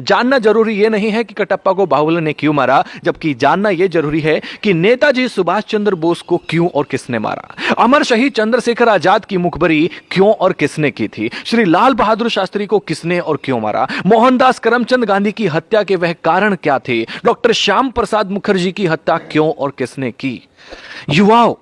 जानना जरूरी यह नहीं है कि कटप्पा को बाहुबली ने क्यों मारा, जबकि जानना यह जरूरी है कि नेताजी सुभाष चंद्र बोस को क्यों और किसने मारा। अमर शहीद चंद्रशेखर आजाद की मुखबरी क्यों और किसने की थी। श्री लाल बहादुर शास्त्री को किसने और क्यों मारा। मोहनदास करमचंद गांधी की हत्या के वह कारण क्या थे। डॉक्टर श्याम प्रसाद मुखर्जी की हत्या क्यों और किसने की। युवाओं,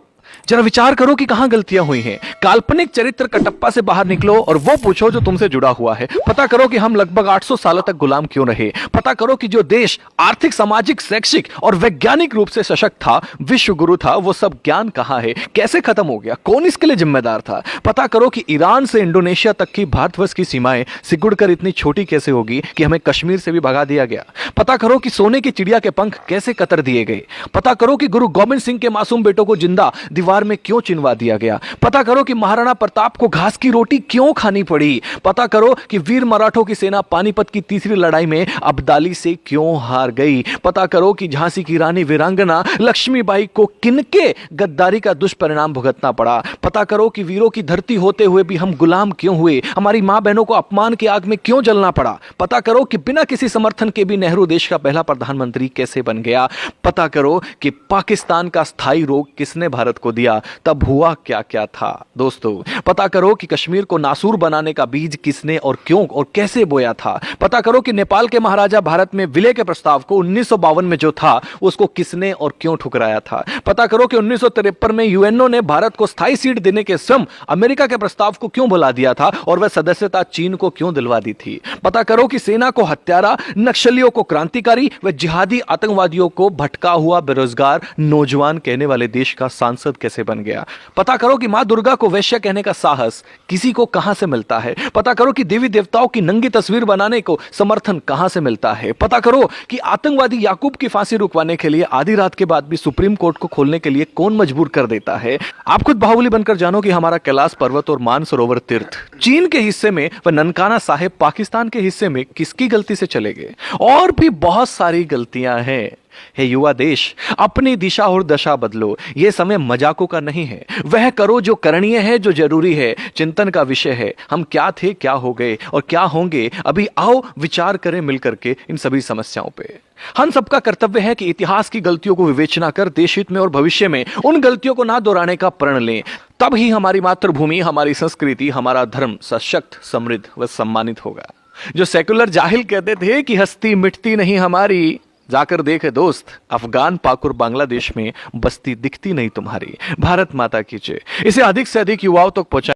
जरा विचार करो कि कहां गलतियां हुई हैं। काल्पनिक चरित्र कटप्पा से बाहर निकलो और वो पूछो जो तुमसे जुड़ा हुआ है। पता करो कि हम लगभग 800 सालों तक गुलाम क्यों रहे। पता करो कि जो देश आर्थिक, सामाजिक, शैक्षिक और वैज्ञानिक रूप से सशक्त था, विश्व गुरु था, वो सब ज्ञान कहां है, कैसे खत्म हो गया, कौन इसके लिए जिम्मेदार था। पता करो कि ईरान से इंडोनेशिया तक की भारतवर्ष की सीमाएं सिकुड़कर इतनी छोटी कैसे होगी कि हमें कश्मीर से भी भगा दिया गया। पता करो कि सोने की चिड़िया के पंख कैसे कतर दिए गए। पता करो कि गुरु गोविंद सिंह के मासूम बेटों को जिंदा दीवार में क्यों चिनवा दिया गया। पता करो कि महाराणा प्रताप को घास की रोटी क्यों खानी पड़ी। पता करो कि वीर मराठों की सेना पानीपत की तीसरी लड़ाई में अब्दाली से क्यों हार गई। पता करो कि झांसी की रानी वीरांगना लक्ष्मीबाई को किनके गद्दारी का दुष्परिणाम भुगतना पड़ा। पता करो कि वीरों की धरती होते हुए भी हम गुलाम क्यों हुए, हमारी मां बहनों को अपमान की आग में क्यों जलना पड़ा। पता करो कि बिना किसी समर्थन के भी नेहरू देश का पहला प्रधानमंत्री कैसे बन गया। पता करो कि पाकिस्तान का स्थायी रोग किसने भारत को दिया, तब हुआ क्या क्या था। दोस्तों, पता करो कि कश्मीर को नासूर बनाने का बीज किसने और क्यों और कैसे बोया था। पता करो कि नेपाल के महाराजा भारत में विलय के प्रस्ताव को 1952 में जो था उसको किसने और क्यों ठुकराया था। पता करो कि 1953 में यूएनओ ने भारत को स्थायी सीट देने के स्वयं अमेरिका के प्रस्ताव को क्यों भुला दिया था और वह सदस्यता चीन को क्यों दिलवा दी थी। पता करो कि सेना को हत्यारा, नक्सलियों को क्रांतिकारी व जिहादी आतंकवादियों को भटका हुआ बेरोजगार नौजवान कहने वाले देश का सांसद कैसे बन गया। पता करो कि मां दुर्गा को वैश्य कहने का साहस किसी को कहां से मिलता है। पता करो कि देवी देवताओं की नंगी तस्वीर बनाने को समर्थन कहां से मिलता है। पता करो कि आतंकवादी याकूब की फांसी रुकवाने के लिए आधी रात के बाद भी सुप्रीम कोर्ट को खोलने के लिए कौन मजबूर कर देता है। आप खुद बाहुबली बनकर जानो कि हमारा कैलाश पर्वत और मानसरोवर तीर्थ चीन के हिस्से में व ननकाना साहेब पाकिस्तान के हिस्से में किसकी गलती से चले गए। और भी बहुत सारी गलतियां हैं। हे युवा देश, अपनी दिशा और दशा बदलो। यह समय मजाकों का नहीं है। वह करो जो करणीय है, जो जरूरी है, चिंतन का विषय है। हम क्या थे, क्या हो गए और क्या होंगे। अभी आओ विचार करें मिलकर के इन सभी समस्याओं पे। हम सबका कर्तव्य है कि इतिहास की गलतियों को विवेचना कर देश हित में और भविष्य में उन गलतियों को ना दोहराने का प्रण लें। तब ही हमारी मातृभूमि, हमारी संस्कृति, हमारा धर्म सशक्त, समृद्ध व सम्मानित होगा। जो सेकुलर जाहिल कहते थे कि हस्ती मिटती नहीं हमारी, जाकर देखे दोस्त, अफगान, पाक और बांग्लादेश में बस्ती दिखती नहीं तुम्हारी। भारत माता की जय। इसे अधिक से अधिक युवाओं तक पहुंचा